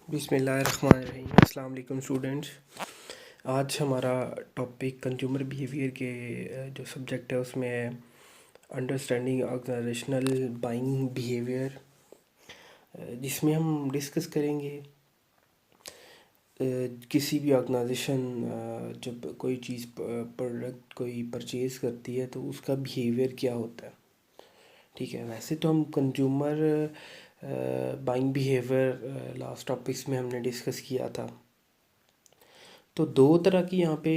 बिस्मिल्लाहिर्रहमानिर्रहीम। अस्सलाम वालेकुम स्टूडेंट्स। आज हमारा टॉपिक कंज्यूमर बिहेवियर के जो सब्जेक्ट है उसमें है अंडरस्टैंडिंग ऑर्गेनाइजेशनल बाइंग बिहेवियर, जिसमें हम डिस्कस करेंगे किसी भी ऑर्गेनाइजेशन जब कोई चीज़ प्रोडक्ट कोई परचेज़ करती है तो उसका बिहेवियर क्या होता है। ठीक है, वैसे तो हम consumer buying behaviour last topics में हमने डिस्कस किया था। तो दो तरह की यहाँ पे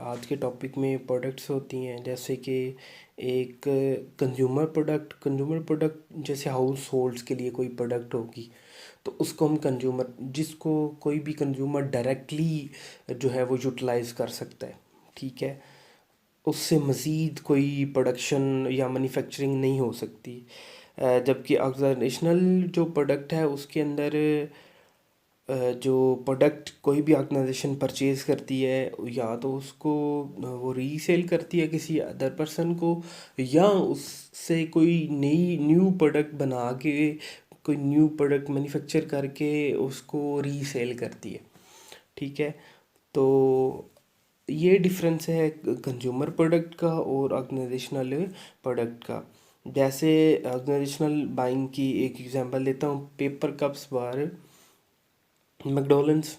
आज के टॉपिक में प्रोडक्ट्स होती हैं, जैसे कि एक कंज्यूमर प्रोडक्ट जैसे हाउस होल्ड्स के लिए कोई प्रोडक्ट होगी तो उसको हम कंज्यूमर, जिसको कोई भी कंज्यूमर डायरेक्टली जो है वो यूटिलाइज़ कर सकता है। ठीक है, उससे मज़ीद कोई प्रोडक्शन या मैन्युफैक्चरिंग नहीं हो सकती। जबकि ऑर्गेनाइजेशनल जो प्रोडक्ट है उसके अंदर जो प्रोडक्ट कोई भी ऑर्गेनाइजेशन परचेज़ करती है या तो उसको वो रीसेल करती है किसी अदर पर्सन को, या उससे कोई नई न्यू प्रोडक्ट बना के कोई न्यू प्रोडक्ट मैन्युफैक्चर करके उसको रीसेल करती है। ठीक है, तो ये डिफरेंस है कंज्यूमर प्रोडक्ट का और ऑर्गेनाइजेशनल प्रोडक्ट का। जैसे ऑर्गेनाइजेशनल बाइंग की एक एग्जांपल देता हूँ, पेपर कप्स बार मैकडोनल्ड्स।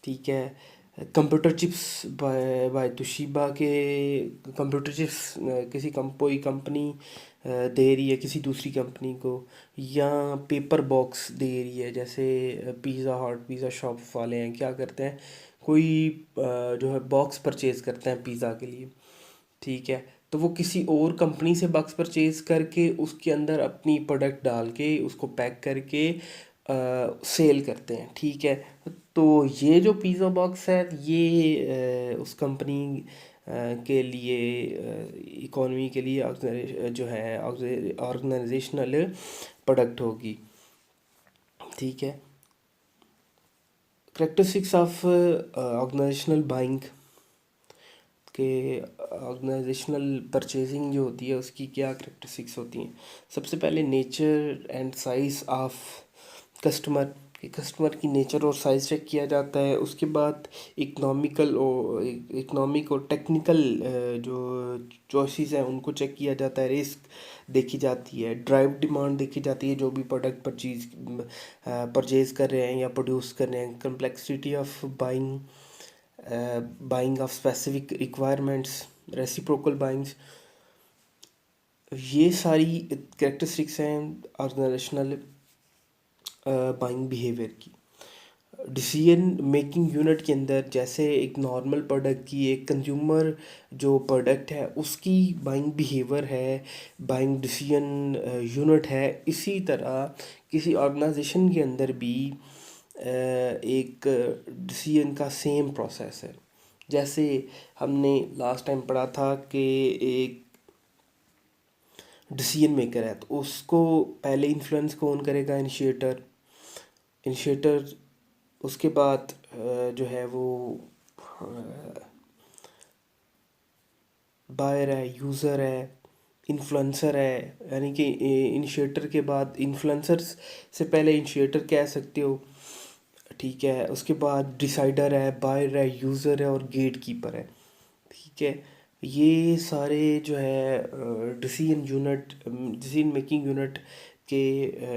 ठीक है, computer chips by by Toshiba के कंप्यूटर चिप्स कोई कंपनी दे रही है किसी दूसरी कंपनी को, या पेपर बॉक्स दे रही है। जैसे पिज़्ज़ा हट, पिज़्ज़ा शॉप वाले हैं, क्या करते हैं, कोई जो है बॉक्स परचेज़ करते हैं पिज़्ज़ा के लिए। ठीक है, तो वो किसी और कंपनी से बॉक्स परचेज़ करके उसके अंदर अपनी प्रोडक्ट डाल के उसको पैक करके सेल करते हैं। ठीक है, तो ये जो पिज़्ज़ा बॉक्स है ये उस कंपनी के लिए इकोनॉमी के लिए जो है ऑर्गेनाइजेशनल प्रोडक्ट होगी। ठीक है, करेक्टरिस्टिक्स ऑफ ऑर्गेनाइजेशनल बाइंग के ऑर्गेनाइजेशनल परचेजिंग जो होती है उसकी क्या करेक्टरिस्टिक्स होती हैं। सबसे पहले nature and size of customer, customer की नेचर और साइज़ चेक किया जाता है। उसके बाद इकोनॉमिक और टेक्निकल जो चॉइसेस हैं उनको चेक किया जाता है। रिस्क देखी जाती है, ड्राइव डिमांड देखी जाती है, जो भी प्रोडक्ट परचेज़ कर रहे हैं या प्रोड्यूस कर रहे हैं। Complexity of buying of specific requirements, reciprocal buyings, ये सारी कैरेक्टरिस्टिक्स हैं ऑर्गेनाइजेशनल बाइंग बिहेवियर की। डिसीजन मेकिंग यूनिट के अंदर जैसे एक नॉर्मल प्रोडक्ट की, एक कंज्यूमर जो प्रोडक्ट है उसकी बाइंग बिहेवियर है, बाइंग डिसीजन यूनिट है, इसी तरह किसी ऑर्गेनाइजेशन के अंदर भी एक डिसीजन का सेम प्रोसेस है। जैसे हमने लास्ट टाइम पढ़ा था कि एक डिसीजन मेकर है तो उसको पहले इन्फ्लुएंस कौन करेगा, इनिशिएटर। उसके बाद जो है वो बायर है, यूज़र है, इन्फ्लुएंसर है। यानी कि इनिशिएटर के बाद इन्फ्लुएंसर्स से पहले इनिशिएटर कह सकते हो। ठीक है, उसके बाद डिसाइडर है, बायर है, यूज़र है और गेट कीपर है। ठीक है, ये सारे जो है डिसीजन मेकिंग यूनिट के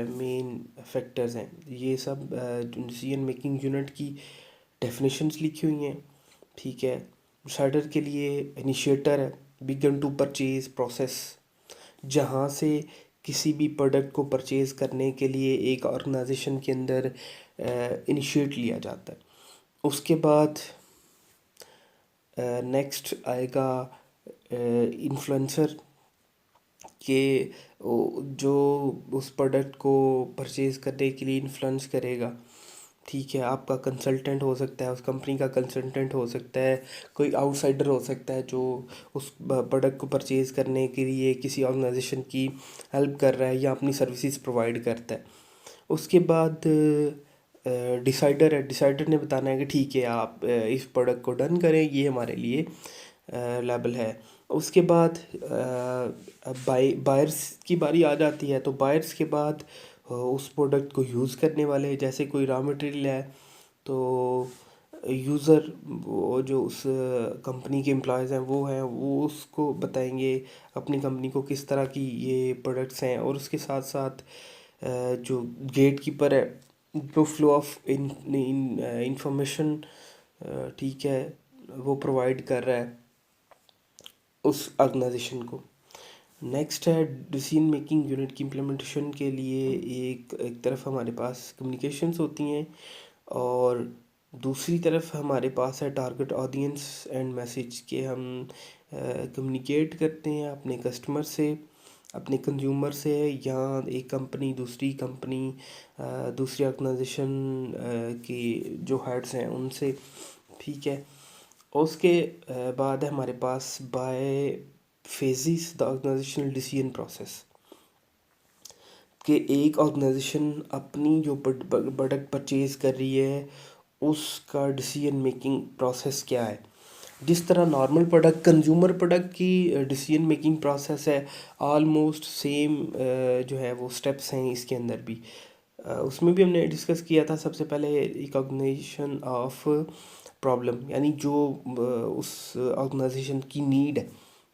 मेन फैक्टर्स हैं। ये सब डिसीजन मेकिंग यूनिट की डेफिनेशंस लिखी हुई हैं। ठीक है, डिसाइडर के लिए इनिशिएटर है, बिगन टू परचेज प्रोसेस, जहाँ से किसी भी प्रोडक्ट को परचेज करने के लिए एक ऑर्गेनाइजेशन के अंदर इनिशिएट लिया जाता है। उसके बाद नेक्स्ट आएगा इन्फ्लुएंसर के जो उस प्रोडक्ट को परचेज़ करने के लिए इन्फ्लुएंस करेगा। ठीक है, आपका कंसल्टेंट हो सकता है, उस कंपनी का कंसल्टेंट हो सकता है, कोई आउटसाइडर हो सकता है जो उस प्रोडक्ट को परचेज़ करने के लिए किसी ऑर्गेनाइजेशन की हेल्प कर रहा है या अपनी सर्विसेज प्रोवाइड करता है। उसके बाद डिसाइडर है, डिसाइडर ने बताना है कि ठीक है आप इस प्रोडक्ट को डन करें, ये हमारे लिए लेबल है। उसके बाद बायर्स की बारी आ जाती है, तो बायर्स के बाद उस प्रोडक्ट को यूज़ करने वाले, जैसे कोई रॉ मटेरियल है तो यूज़र, वो जो उस कंपनी के एम्प्लॉयज़ हैं वो उसको बताएंगे अपनी कंपनी को किस तरह की ये प्रोडक्ट्स हैं। और उसके साथ साथ जो गेट कीपर है जो फ्लो ऑफ इंफॉर्मेशन, ठीक है, वो प्रोवाइड कर रहा है उस ऑर्गेनाइजेशन को। नेक्स्ट है डिसीजन मेकिंग यूनिट की इम्प्लीमेंटेशन के लिए एक तरफ हमारे पास कम्युनिकेशंस होती हैं और दूसरी तरफ हमारे पास है टारगेट ऑडियंस एंड मैसेज के हम कम्युनिकेट करते हैं अपने कस्टमर से, अपने कंज्यूमर से, या एक कंपनी दूसरी कंपनी दूसरी ऑर्गेनाइजेशन की जो हेड्स हैं उनसे, ठीक है। उसके बाद है हमारे पास by phases the organisational decision process, कि एक ऑर्गेनाइजेशन अपनी जो प्रोडक्ट परचेज़ कर रही है उसका डिसीजन मेकिंग प्रोसेस क्या है। जिस तरह नॉर्मल प्रोडक्ट कंज्यूमर प्रोडक्ट की डिसीजन मेकिंग प्रोसेस है, ऑलमोस्ट सेम जो है वो स्टेप्स हैं इसके अंदर भी। उसमें भी हमने डिस्कस किया था सबसे पहले रिकॉग्निशन ऑफ प्रॉब्लम, यानी जो उस ऑर्गेनाइजेशन की नीड है,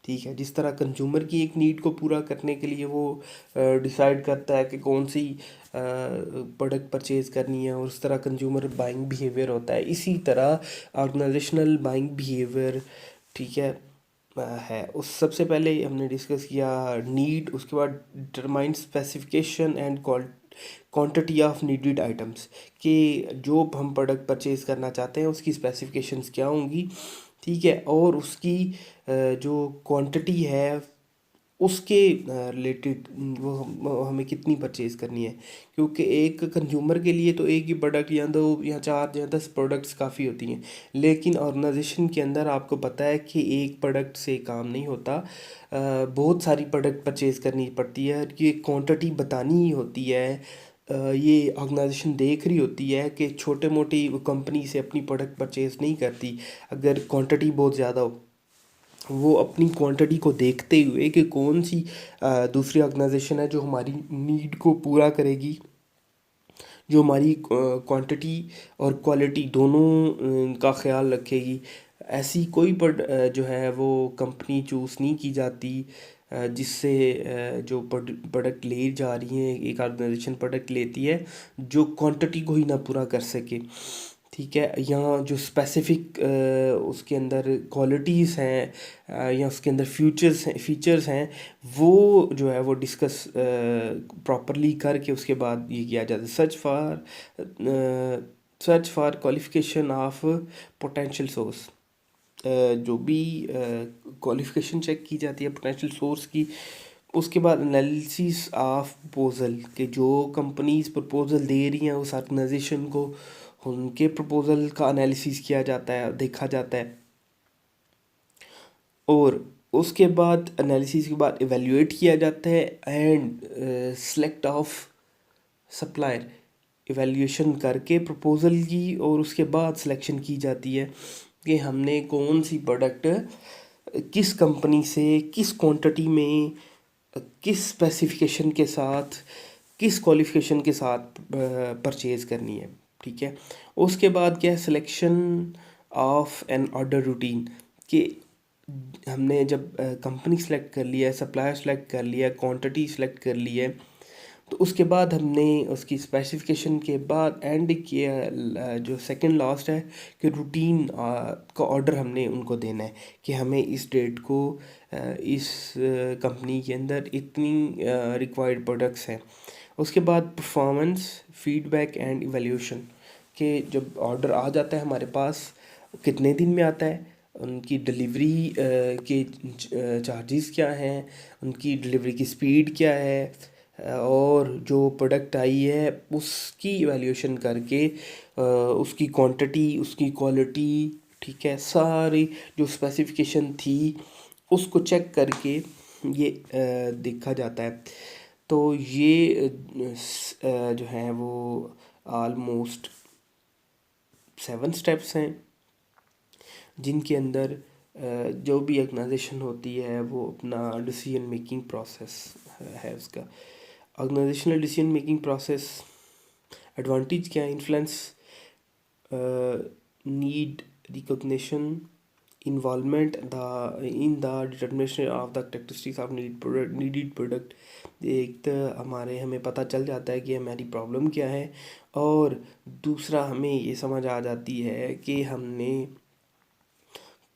ठीक है। जिस तरह कंज्यूमर की एक नीड को पूरा करने के लिए वो डिसाइड करता है कि कौन सी प्रोडक्ट परचेज़ करनी है, और उस तरह कंज्यूमर बाइंग बिहेवियर होता है, इसी तरह ऑर्गेनाइजेशनल बाइंग बिहेवियर, ठीक है। उस सबसे पहले हमने डिस्कस किया नीड, उसके बाद determine specification and quantity of needed items, कि जो हम प्रोडक्ट परचेज़ करना चाहते हैं उसकी स्पेसिफिकेशंस क्या होंगी, ठीक है। और उसकी जो क्वांटिटी है उसके रिलेटेड वो हमें कितनी परचेज़ करनी है, क्योंकि एक कंज्यूमर के लिए तो एक ही प्रोडक्ट या दो या चार या 10 प्रोडक्ट्स काफ़ी होती हैं, लेकिन ऑर्गेनाइजेशन के अंदर आपको पता है कि एक प्रोडक्ट से काम नहीं होता, बहुत सारी प्रोडक्ट परचेज़ करनी पड़ती है, ये क्वांटिटी बतानी ही होती है। ये ऑर्गेनाइजेशन देख रही होती है कि छोटे मोटी कंपनी से अपनी प्रोडक्ट परचेज़ नहीं करती, अगर क्वांटिटी बहुत ज़्यादा हो वो अपनी क्वांटिटी को देखते हुए कि कौन सी दूसरी ऑर्गेनाइजेशन है जो हमारी नीड को पूरा करेगी, जो हमारी क्वांटिटी और क्वालिटी दोनों का ख्याल रखेगी। ऐसी कोई जो है वो कंपनी चूज़ नहीं की जाती जिससे जो प्रोडक्ट ले जा रही है, एक ऑर्गेनाइजेशन प्रोडक्ट लेती है जो क्वांटिटी को ही ना पूरा कर सके, ठीक है। यहाँ जो स्पेसिफिक उसके अंदर क्वालिटीज़ हैं या उसके अंदर फीचर्स हैं वो जो है वो डिस्कस प्रॉपरली करके उसके बाद ये किया जाता है। Search for qualification of potential source, जो भी क्वालिफिकेशन चेक की जाती है पोटेंशियल सोर्स की। उसके बाद एनालिसिस ऑफ प्रपोजल, कि जो कंपनीज प्रपोजल दे रही हैं उस ऑर्गेनाइजेशन को, उनके प्रपोजल का एनालिसिस किया जाता है, देखा जाता है। और उसके बाद एनालिसिस के बाद इवेल्युएट किया जाता है and select of supplier, evaluation करके प्रपोजल की और उसके बाद सिलेक्शन की जाती है कि हमने कौन सी प्रोडक्ट किस कंपनी से किस क्वांटिटी में किस स्पेसिफिकेशन के साथ किस क्वालिफिकेशन के साथ परचेज़ करनी है, ठीक है। उसके बाद क्या है, selection of an order routine, कि हमने जब कंपनी सेलेक्ट कर लिया है, सप्लायर सेलेक्ट कर लिया है, क्वांटिटी सेलेक्ट कर ली है, तो उसके बाद हमने उसकी स्पेसिफिकेशन के बाद एंड किया जो सेकंड लास्ट है कि रूटीन का ऑर्डर हमने उनको देना है कि हमें इस डेट को इस कंपनी के अंदर इतनी रिक्वायर्ड प्रोडक्ट्स हैं। उसके बाद परफॉर्मेंस फीडबैक एंड इवैल्यूएशन, कि जब ऑर्डर आ जाता है हमारे पास कितने दिन में आता है, उनकी डिलीवरी के चार्जेस क्या हैं, उनकी डिलीवरी की स्पीड क्या है, और जो प्रोडक्ट आई है उसकी इवैल्यूएशन करके उसकी क्वांटिटी उसकी क्वालिटी, ठीक है, सारी जो स्पेसिफिकेशन थी उसको चेक करके ये देखा जाता है। तो ये जो है वो ऑलमोस्ट 7 स्टेप्स हैं जिनके अंदर जो भी ऑर्गेनाइजेशन होती है वो अपना डिसीजन मेकिंग प्रोसेस है उसका। Organizational decision making process, advantage क्या है, influence, need recognition, involvement in the determination of the characteristics of needed product। एक तो हमें पता चल जाता है कि हमारी प्रॉब्लम क्या है, और दूसरा हमें ये समझ आ जाती है कि हमने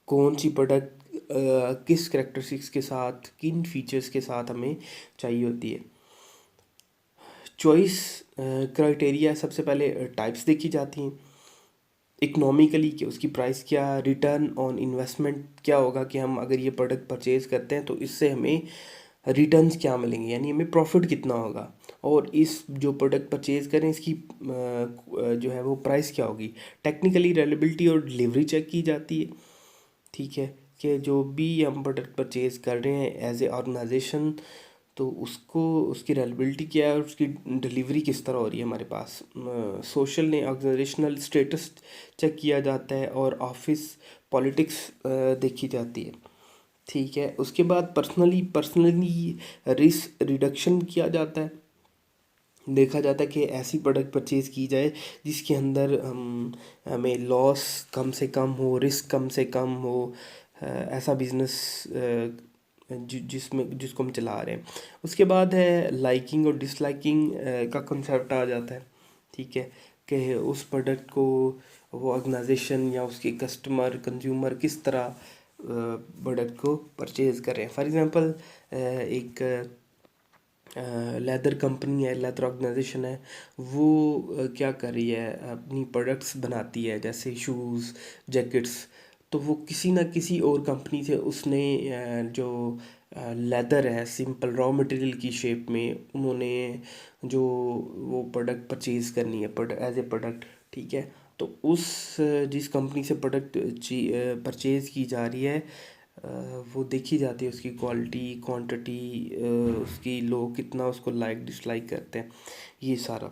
कौन सी प्रोडक्ट किस करेक्टरिस्टिक्स के साथ, किन फीचर्स के साथ हमें चाहिए होती है। चॉइस क्राइटेरिया, सबसे पहले टाइप्स देखी जाती हैं। इकोनॉमिकली कि उसकी प्राइस क्या, रिटर्न ऑन इन्वेस्टमेंट क्या होगा, कि हम अगर ये प्रोडक्ट परचेज़ करते हैं तो इससे हमें रिटर्न्स क्या मिलेंगे, यानी हमें प्रॉफिट कितना होगा, और इस जो प्रोडक्ट परचेज़ करें इसकी जो है वो प्राइस क्या होगी। टेक्निकली रिलायबिलिटी और डिलीवरी चेक की जाती है, ठीक है, कि जो भी हम प्रोडक्ट परचेज़ कर रहे हैं एज ए ऑर्गेनाइजेशन, तो उसको उसकी रिलायबिलिटी क्या है और उसकी डिलीवरी किस तरह हो रही है हमारे पास। सोशल ने ऑर्गेनाइजेशनल स्टेटस चेक किया जाता है, और ऑफिस पॉलिटिक्स देखी जाती है, ठीक है। उसके बाद पर्सनली रिस्क रिडक्शन किया जाता है, देखा जाता है कि ऐसी प्रोडक्ट परचेज़ की जाए जिसके अंदर हमें लॉस कम से कम हो, रिस्क कम से कम हो, ऐसा बिजनेस जिसको हम चला रहे हैं। उसके बाद है लाइकिंग और डिसलाइकिंग का कंसेप्ट आ जाता है, ठीक है, कि उस प्रोडक्ट को वो ऑर्गेनाइजेशन या उसके कस्टमर कंज्यूमर किस तरह प्रोडक्ट को परचेज़ करें। फॉर एग्ज़ाम्पल एक लेदर कंपनी है, लेदर ऑर्गेनाइजेशन है, वो क्या कर रही है, अपनी प्रोडक्ट्स बनाती है जैसे शूज़, जैकेट्स, तो वो किसी ना किसी और कंपनी से उसने जो लेदर है सिंपल रॉ मटेरियल की शेप में उन्होंने जो वो प्रोडक्ट परचेज़ करनी है एज ए प्रोडक्ट, ठीक है, तो उस जिस कंपनी से प्रोडक्ट परचेज़ की जा रही है वो देखी जाती है उसकी क्वालिटी, क्वांटिटी, उसकी लोग कितना उसको लाइक डिसलाइक करते हैं, ये सारा।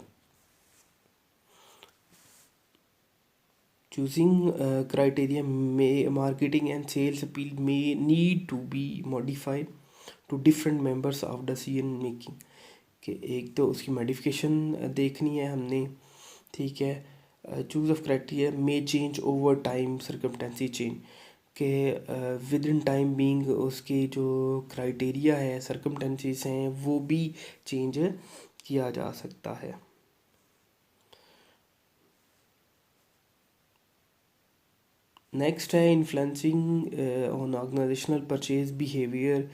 चूजिंग क्राइटेरिया में मार्केटिंग एंड सेल्स अपील में need to be modified to different members of decision making, कि एक तो उसकी मॉडिफिकेशन देखनी है हमने, ठीक है। Choose of criteria may change over time, circumstances change, के विद इन टाइम बीइंग उसकी जो क्राइटेरिया है, सर्कमटेंसेस हैं, वो भी चेंज किया जा सकता है। नेक्स्ट है influencing on organizational purchase behaviour.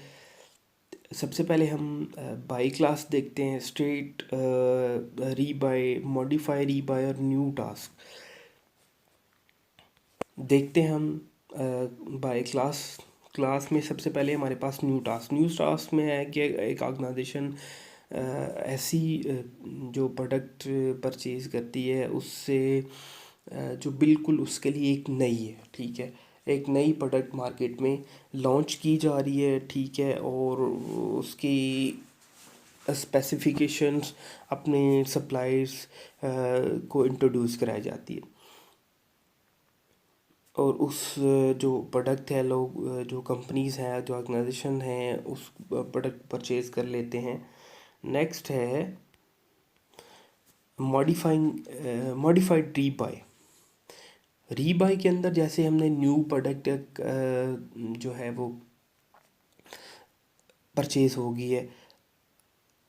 सबसे पहले हम बाई क्लास देखते हैं, straight rebuy, modify rebuy और न्यू टास्क देखते हैं हम। बाय क्लास क्लास में सबसे पहले हमारे पास न्यू टास्क में है कि एक ऑर्गेनाइजेशन ऐसी जो प्रोडक्ट परचेज़ करती है उससे जो बिल्कुल उसके लिए एक नई है, ठीक है, एक नई प्रोडक्ट मार्केट में लॉन्च की जा रही है, ठीक है, और उसकी स्पेसिफिकेशंस अपने सप्लायर्स को इंट्रोड्यूस कराई जाती है, और उस जो प्रोडक्ट है लोग जो कंपनीज़ हैं, जो ऑर्गेनाइजेशन हैं, उस प्रोडक्ट परचेज़ कर लेते हैं। नेक्स्ट है मॉडिफाइड रीबाय के अंदर जैसे हमने न्यू प्रोडक्ट जो है वो परचेज़ हो गई है,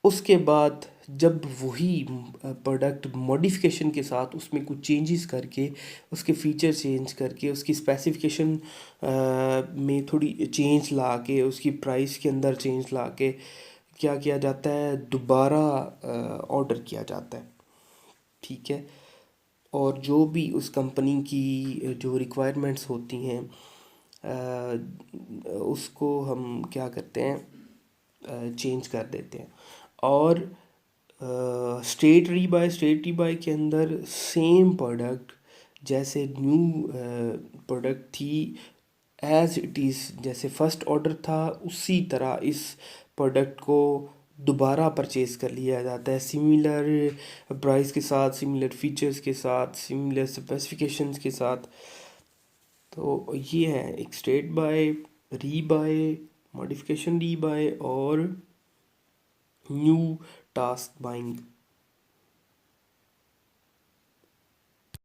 उसके बाद जब वही प्रोडक्ट मॉडिफिकेशन के साथ उसमें कुछ चेंजेस करके, उसके फीचर चेंज करके, उसकी स्पेसिफिकेशन में थोड़ी चेंज ला के, उसकी प्राइस के अंदर चेंज ला के क्या किया जाता है, दोबारा ऑर्डर किया जाता है, ठीक है, और जो भी उस कंपनी की जो रिक्वायरमेंट्स होती हैं उसको हम क्या करते हैं, चेंज कर देते हैं। और स्टेट री बाय के अंदर सेम प्रोडक्ट जैसे न्यू प्रोडक्ट थी एज इट इज़, जैसे फर्स्ट ऑर्डर था उसी तरह इस प्रोडक्ट को दोबारा परचेज़ कर लिया जाता है, सिमिलर प्राइस के साथ, सिमिलर फीचर्स के साथ, सिमिलर स्पेसिफिकेशंस के साथ। तो ये है एक स्टेट बाय, री बाय, मॉडिफिकेशन री बाय और न्यू टास्क बाइंग